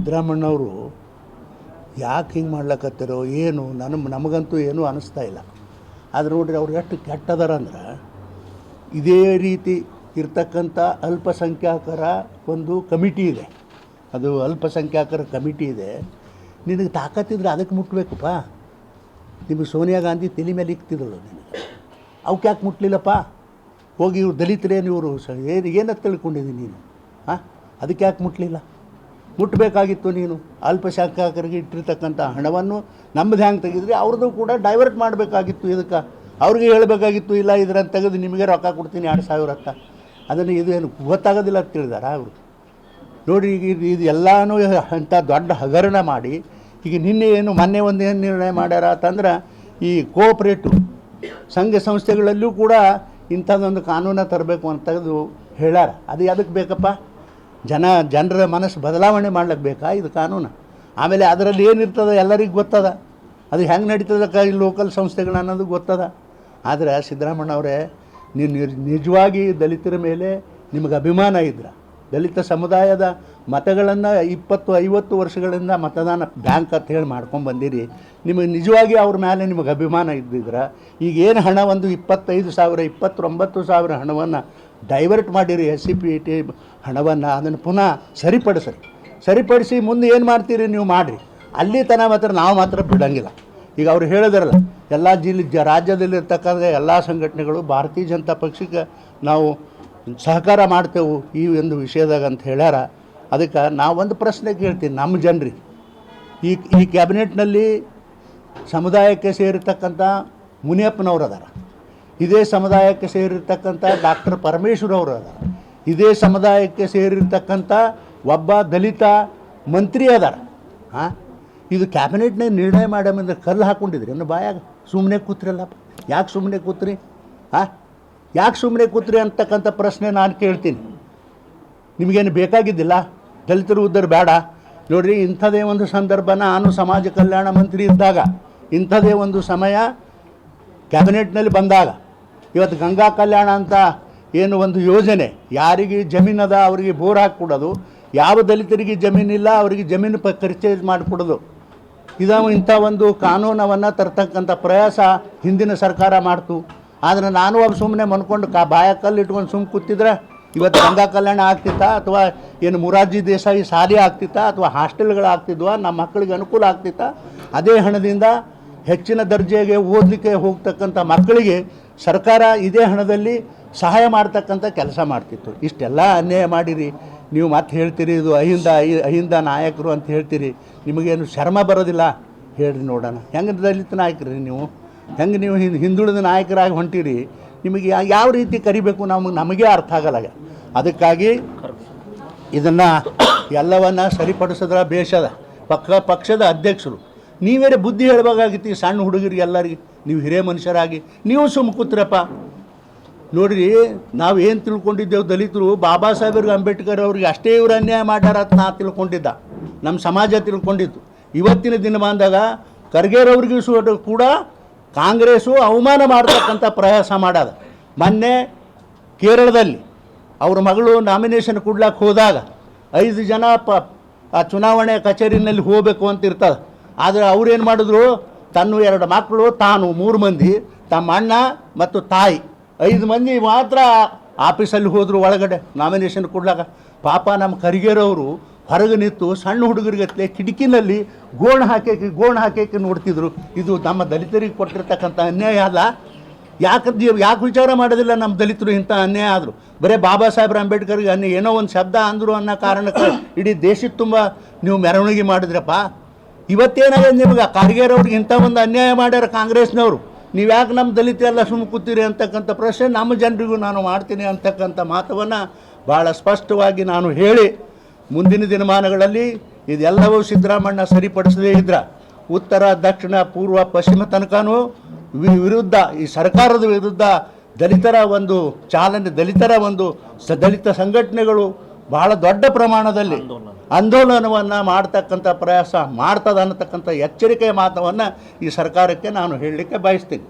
ಸಿದ್ದರಾಮಣ್ಣವರು ಯಾಕೆ ಹಿಂಗೆ ಮಾಡ್ಲಕತ್ತಿರೋ ಏನು ನಮಗಂತೂ ಏನೂ ಅನ್ನಿಸ್ತಾ ಇಲ್ಲ. ಆದರೆ ನೋಡ್ರಿ ಅವ್ರು ಎಷ್ಟು ಕೆಟ್ಟದಾರ ಅಂದ್ರೆ, ಇದೇ ರೀತಿ ಇರ್ತಕ್ಕಂಥ ಅಲ್ಪಸಂಖ್ಯಾತರ ಒಂದು ಕಮಿಟಿ ಇದೆ, ಅದು ಅಲ್ಪಸಂಖ್ಯಾತರ ಕಮಿಟಿ ಇದೆ. ನಿನಗೆ ತಾಕತ್ತಿದ್ರೆ ಅದಕ್ಕೆ ಮುಟ್ಬೇಕಪ್ಪ. ನಿಮಗೆ ಸೋನಿಯಾ ಗಾಂಧಿ ತಲೆ ಮೇಲೆ ಇಕ್ತಿದ್ರು, ನಿನಗೆ ಅವಕ್ಕೆ ಯಾಕೆ ಮುಟ್ಲಿಲ್ಲಪ್ಪ? ಹೋಗಿ ಇವ್ರು ದಲಿತರೇನು ಇವರು ಏನಂತ ತಿಳ್ಕೊಂಡಿದ್ದೀನಿ ನೀನು? ಅದಕ್ಕೆ ಯಾಕೆ ಮುಟ್ಲಿಲ್ಲ? ಮುಟ್ಟಬೇಕಾಗಿತ್ತು ನೀನು. ಅಲ್ಪಸಂಖ್ಯಾತರಿಗೆ ಇಟ್ಟಿರ್ತಕ್ಕಂಥ ಹಣವನ್ನು ನಮ್ಮದು ಹ್ಯಾಂಗೆ ತೆಗೆದ್ರಿ ಅವ್ರದ್ದು ಕೂಡ ಡೈವರ್ಟ್ ಮಾಡಬೇಕಾಗಿತ್ತು. ಇದಕ್ಕೆ ಅವ್ರಿಗೆ ಹೇಳಬೇಕಾಗಿತ್ತು, ಇಲ್ಲ ಇದ್ರಂತ ತೆಗೆದು ನಿಮಗೆ ರೊಕ್ಕ ಕೊಡ್ತೀನಿ 2,000 ಅಂತ. ಅದನ್ನು ಇದು ಏನು ಗೊತ್ತಾಗೋದಿಲ್ಲ ಅಂತ ತಿಳಿದಾರ ಅವರು? ನೋಡಿ, ಈಗ ಇದು ಎಲ್ಲನೂ ಅಂಥ ದೊಡ್ಡ ಹಗರಣ ಮಾಡಿ, ಈಗ ನಿನ್ನೆ ಮೊನ್ನೆ ಒಂದು ಏನು ನಿರ್ಣಯ ಮಾಡ್ಯಾರ ಅಂತಂದ್ರೆ, ಈ ಕೋಆಪ್ರೇಟಿವ್ ಸಂಘ ಸಂಸ್ಥೆಗಳಲ್ಲೂ ಕೂಡ ಇಂಥದ್ದೊಂದು ಕಾನೂನು ತರಬೇಕು ಅಂತ ತೆಗೆದು ಹೇಳ್ಯಾರ. ಅದು ಅದಕ್ಕೆ ಬೇಕಪ್ಪ? ಜನರ ಮನಸ್ಸು ಬದಲಾವಣೆ ಮಾಡ್ಲಿಕ್ಕೆ ಬೇಕಾ ಇದು ಕಾನೂನು? ಆಮೇಲೆ ಅದರಲ್ಲಿ ಏನಿರ್ತದೆ ಎಲ್ಲರಿಗೂ ಗೊತ್ತದ, ಅದು ಹೆಂಗೆ ನಡೀತದ ಈ ಲೋಕಲ್ ಸಂಸ್ಥೆಗಳು ಅನ್ನೋದು ಗೊತ್ತದ. ಆದರೆ ಸಿದ್ದರಾಮಣ್ಣವರೇ, ನೀವು ನಿಜವಾಗಿ ದಲಿತರ ಮೇಲೆ ನಿಮಗೆ ಅಭಿಮಾನ ಇದ್ರೆ, ದಲಿತ ಸಮುದಾಯದ ಮತಗಳನ್ನು 20-50 ವರ್ಷಗಳಿಂದ ಮತದಾನ ಬ್ಯಾಂಕ್ ಅಂತ ಹೇಳಿ ಮಾಡ್ಕೊಂಡು ಬಂದಿರಿ, ನಿಮಗೆ ನಿಜವಾಗಿ ಅವ್ರ ಮೇಲೆ ನಿಮಗೆ ಅಭಿಮಾನ ಇದ್ದಿದ್ರೆ, ಈಗ ಏನು ಹಣ ಒಂದು 25,000 29,000 ಹಣವನ್ನು ಡೈವರ್ಟ್ ಮಾಡಿರಿ, SCPT ಹಣವನ್ನು, ಅದನ್ನು ಪುನಃ ಸರಿಪಡಿಸಿ ಮುಂದೆ ಏನು ಮಾಡ್ತೀರಿ ನೀವು ಮಾಡಿರಿ. ಅಲ್ಲಿ ತನಕ ಮಾತ್ರ ನಾವು ಮಾತ್ರ ಬಿಡೋಂಗಿಲ್ಲ. ಈಗ ಅವ್ರು ಹೇಳಿದ್ರಲ್ಲ, ಎಲ್ಲ ರಾಜ್ಯದಲ್ಲಿರ್ತಕ್ಕಂಥ ಎಲ್ಲ ಸಂಘಟನೆಗಳು ಭಾರತೀಯ ಜನತಾ ಪಕ್ಷಕ್ಕೆ ನಾವು ಸಹಕಾರ ಮಾಡ್ತೇವೆ ಈ ಒಂದು ವಿಷಯದಾಗ ಅಂತ ಹೇಳ್ಯಾರ. ಅದಕ್ಕೆ ನಾವೊಂದು ಪ್ರಶ್ನೆ ಕೇಳ್ತೀನಿ ನಮ್ಮ ಜನರಿಗೆ. ಈ ಕ್ಯಾಬಿನೆಟ್ನಲ್ಲಿ ಸಮುದಾಯಕ್ಕೆ ಸೇರಿರ್ತಕ್ಕಂಥ ಮುನಿಯಪ್ಪನವರು ಅದಾರ, ಇದೇ ಸಮುದಾಯಕ್ಕೆ ಸೇರಿರ್ತಕ್ಕಂಥ ಡಾಕ್ಟರ್ ಪರಮೇಶ್ವರ್ ಅವರು ಅದಾರ, ಇದೇ ಸಮುದಾಯಕ್ಕೆ ಸೇರಿರ್ತಕ್ಕಂಥ ಒಬ್ಬ ದಲಿತ ಮಂತ್ರಿ ಅದಾರ. ಇದು ಕ್ಯಾಬಿನೆಟ್ನಾಗ ನಿರ್ಣಯ ಮಾಡ್ಯಾಮಂದ್ರೆ ಕಲ್ಲು ಹಾಕ್ಕೊಂಡಿದ್ರಿ ಅನ್ನೋ ಬಾಯಾಗ ಸುಮ್ಮನೆ ಕೂತ್ರಲ್ಲಪ್ಪ. ಯಾಕೆ ಸುಮ್ಮನೆ ಕೂತ್ರಿ? ಯಾಕೆ ಸುಮ್ಮನೆ ಕೂತ್ರಿ ಅಂತಕ್ಕಂಥ ಪ್ರಶ್ನೆ ನಾನು ಕೇಳ್ತೀನಿ. ನಿಮಗೇನು ಬೇಕಾಗಿದ್ದಿಲ್ಲ ದಲಿತರು ಉದ್ಧಾರ ಬೇಡ? ನೋಡಿರಿ, ಇಂಥದೇ ಒಂದು ಸಂದರ್ಭ ನಾನು ಸಮಾಜ ಕಲ್ಯಾಣ ಮಂತ್ರಿ ಇದ್ದಾಗ, ಇಂಥದೇ ಒಂದು ಸಮಯ ಕ್ಯಾಬಿನೆಟ್ನಲ್ಲಿ ಬಂದಾಗ, ಇವತ್ತು ಗಂಗಾ ಕಲ್ಯಾಣ ಅಂತ ಏನು ಒಂದು ಯೋಜನೆ, ಯಾರಿಗೆ ಜಮೀನದ ಅವರಿಗೆ ಬೋರ್ ಹಾಕ್ಕೊಡೋದು, ಯಾವ ದಲಿತರಿಗೆ ಜಮೀನಿಲ್ಲ ಅವರಿಗೆ ಜಮೀನು ಪರ್ಚೇಸ್ ಮಾಡಿಕೊಡೋದು, ಇಂಥ ಒಂದು ಕಾನೂನವನ್ನು ತರ್ತಕ್ಕಂಥ ಪ್ರಯಾಸ ಹಿಂದಿನ ಸರ್ಕಾರ ಮಾಡ್ತು. ಆದರೆ ನಾನು ಒಬ್ಬ ಸುಮ್ಮನೆ ಮನ್ಕೊಂಡು ಬಾಯಕಲ್ಲಿ ಇಟ್ಕೊಂಡು ಸುಮ್ಮನೆ ಕೂತಿದ್ರೆ ಇವತ್ತು ಗಂಗಾ ಕಲ್ಯಾಣ ಆಗ್ತಿತ್ತಾ, ಅಥವಾ ಏನು ಮೊರಾರ್ಜಿ ದೇಸಾಯಿ ಶಾಲೆ ಆಗ್ತಿತ್ತಾ, ಅಥವಾ ಹಾಸ್ಟೆಲ್ಗಳು ಆಗ್ತಿದ್ವಾ, ನಮ್ಮ ಮಕ್ಕಳಿಗೆ ಅನುಕೂಲ ಆಗ್ತಿತ್ತಾ? ಅದೇ ಹಣದಿಂದ ಹೆಚ್ಚಿನ ದರ್ಜೆಗೆ ಓದಲಿಕ್ಕೆ ಹೋಗ್ತಕ್ಕಂಥ ಮಕ್ಕಳಿಗೆ ಸರ್ಕಾರ ಇದೇ ಹಣದಲ್ಲಿ ಸಹಾಯ ಮಾಡ್ತಕ್ಕಂಥ ಕೆಲಸ ಮಾಡ್ತಿತ್ತು. ಇಷ್ಟೆಲ್ಲ ಅನ್ಯಾಯ ಮಾಡಿರಿ. ನೀವು ಮತ್ತೆ ಹೇಳ್ತೀರಿ ಇದು ಅಹಿಂದ ನಾಯಕರು ಅಂತ ಹೇಳ್ತೀರಿ. ನಿಮಗೇನು ಶರ್ಮ ಬರೋದಿಲ್ಲ? ಹೇಳ್ರಿ ನೋಡೋಣ. ಹೆಂಗೆ ದಲಿತ ನಾಯಕರಿ ನೀವು? ಹೆಂಗೆ ನೀವು ಹಿಂದುಳಿದ ನಾಯಕರಾಗಿ ಹೊಂಟಿರಿ? ನಿಮಗೆ ಯಾವ ರೀತಿ ಕರಿಬೇಕು ನಮಗೆ ಅರ್ಥ ಆಗಲ್ಲ. ಅದಕ್ಕಾಗಿ ಇದನ್ನು ಎಲ್ಲವನ್ನು ಸರಿಪಡಿಸಿದ್ರೆ ಬೇಷದ. ಪಕ್ಷದ ಅಧ್ಯಕ್ಷರು ನೀವೇರೆ ಬುದ್ಧಿ ಹೇಳಬೇಕಾಗಿತ್ತು ಸಣ್ಣ ಹುಡುಗರಿಗೆ ಎಲ್ಲರಿಗೆ. ನೀವು ಹಿರಿಯ ಮನುಷ್ಯರಾಗಿ ನೀವು ಸುಮ್ಮ ಕೂತ್ರಪ್ಪ. ನೋಡಿರಿ, ನಾವು ಏನು ತಿಳ್ಕೊಂಡಿದ್ದೆವು, ದಲಿತರು ಬಾಬಾ ಸಾಹೇಬ್ರಿಗೆ ಅಂಬೇಡ್ಕರ್ ಅವ್ರಿಗೆ ಅಷ್ಟೇ ಇವರು ಅನ್ಯಾಯ ಮಾಡ್ಯಾರ ಅಂತ ನಾ ತಿಳ್ಕೊಂಡಿದ್ದ, ನಮ್ಮ ಸಮಾಜ ತಿಳ್ಕೊಂಡಿತ್ತು. ಇವತ್ತಿನ ದಿನಮಾನದಾಗ ಖರ್ಗೆರವ್ರಿಗೂ ಕೂಡ ಕಾಂಗ್ರೆಸ್ಸು ಅವಮಾನ ಮಾಡ್ತಕ್ಕಂಥ ಪ್ರಯಾಸ ಮಾಡ್ಯದ. ಮೊನ್ನೆ ಕೇರಳದಲ್ಲಿ ಅವ್ರ ಮಗಳು ನಾಮಿನೇಷನ್ ಕೊಡ್ಲಿಕ್ಕೆ ಹೋದಾಗ 5 ಜನ ಆ ಚುನಾವಣೆ ಕಚೇರಿನಲ್ಲಿ ಹೋಗಬೇಕು ಅಂತ ಇರ್ತದೆ. ಆದರೆ ಅವ್ರೇನು ಮಾಡಿದ್ರು, ತನ್ನ 2 ಮಕ್ಕಳು, ತಾನು 3 ಮಂದಿ, ತಮ್ಮ ಅಣ್ಣ ಮತ್ತು ತಾಯಿ 5 ಮಂದಿ ಮಾತ್ರ ಆಫೀಸಲ್ಲಿ ಹೋದರು ಒಳಗಡೆ ನಾಮಿನೇಷನ್ ಕೊಡ್ಲಾಕ. ಪಾಪ ನಮ್ಮ ಖರ್ಗೆರವರು ಹೊರಗೆ ನಿಂತು ಸಣ್ಣ ಹುಡುಗರಿಗತ್ತಲೆ ಕಿಟಕಿನಲ್ಲಿ ಗೋಣು ಹಾಕಿ ನೋಡ್ತಿದ್ರು. ಇದು ನಮ್ಮ ದಲಿತರಿಗೆ ಕೊಟ್ಟಿರ್ತಕ್ಕಂಥ ಅನ್ಯಾಯ ಅಲ್ಲ? ಯಾಕೆ ವಿಚಾರ ಮಾಡೋದಿಲ್ಲ ನಮ್ಮ ದಲಿತರು ಇಂಥ ಅನ್ಯಾಯ ಆದರು? ಬರೀ ಬಾಬಾ ಸಾಹೇಬ್ರ ಅಂಬೇಡ್ಕರ್ಗೆ ಏನೋ ಒಂದು ಶಬ್ದ ಅಂದರು ಅನ್ನೋ ಕಾರಣಕ್ಕೆ ಇಡೀ ದೇಶದ ತುಂಬ ನೀವು ಮೆರವಣಿಗೆ ಮಾಡಿದ್ರಪ್ಪ. ಇವತ್ತೇನಾಗಿದೆ ನಿಮ್ಗೆ? ಖರ್ಗೆರವ್ರಿಗೆ ಇಂಥ ಒಂದು ಅನ್ಯಾಯ ಮಾಡ್ಯಾರ ಕಾಂಗ್ರೆಸ್ನವರು. ನೀವು ಯಾಕೆ ನಮ್ಮ ದಲಿತ ಎಲ್ಲ ಸುಮ್ಮ ಕೂತೀರಿ ಅಂತಕ್ಕಂಥ ಪ್ರಶ್ನೆ ನಮ್ಮ ಜನರಿಗೂ ನಾನು ಮಾಡ್ತೀನಿ ಅಂತಕ್ಕಂಥ ಮಾತನ್ನು ಭಾಳ ಸ್ಪಷ್ಟವಾಗಿ ನಾನು ಹೇಳಿ, ಮುಂದಿನ ದಿನಮಾನಗಳಲ್ಲಿ ಇದೆಲ್ಲವೂ ಸಿದ್ದರಾಮಣ್ಣ ಸರಿಪಡಿಸದೇ ಇದ್ರೆ ಉತ್ತರ, ದಕ್ಷಿಣ, ಪೂರ್ವ, ಪಶ್ಚಿಮ ತನಕನೂ ವಿರುದ್ಧ, ಈ ಸರ್ಕಾರದ ವಿರುದ್ಧ ದಲಿತರ ಒಂದು ಚಾಲನೆ, ದಲಿತ ಸಂಘಟನೆಗಳು ಬಹಳ ದೊಡ್ಡ ಪ್ರಮಾಣದಲ್ಲಿ ಆಂದೋಲನವನ್ನು ಮಾಡ್ತಕ್ಕಂಥ ಪ್ರಯಾಸ ಮಾಡ್ತದೆ ಅನ್ನತಕ್ಕಂಥ ಎಚ್ಚರಿಕೆಯ ಮಾತನ್ನು ಈ ಸರ್ಕಾರಕ್ಕೆ ನಾನು ಹೇಳಲಿಕ್ಕೆ ಬಯಸ್ತೀನಿ.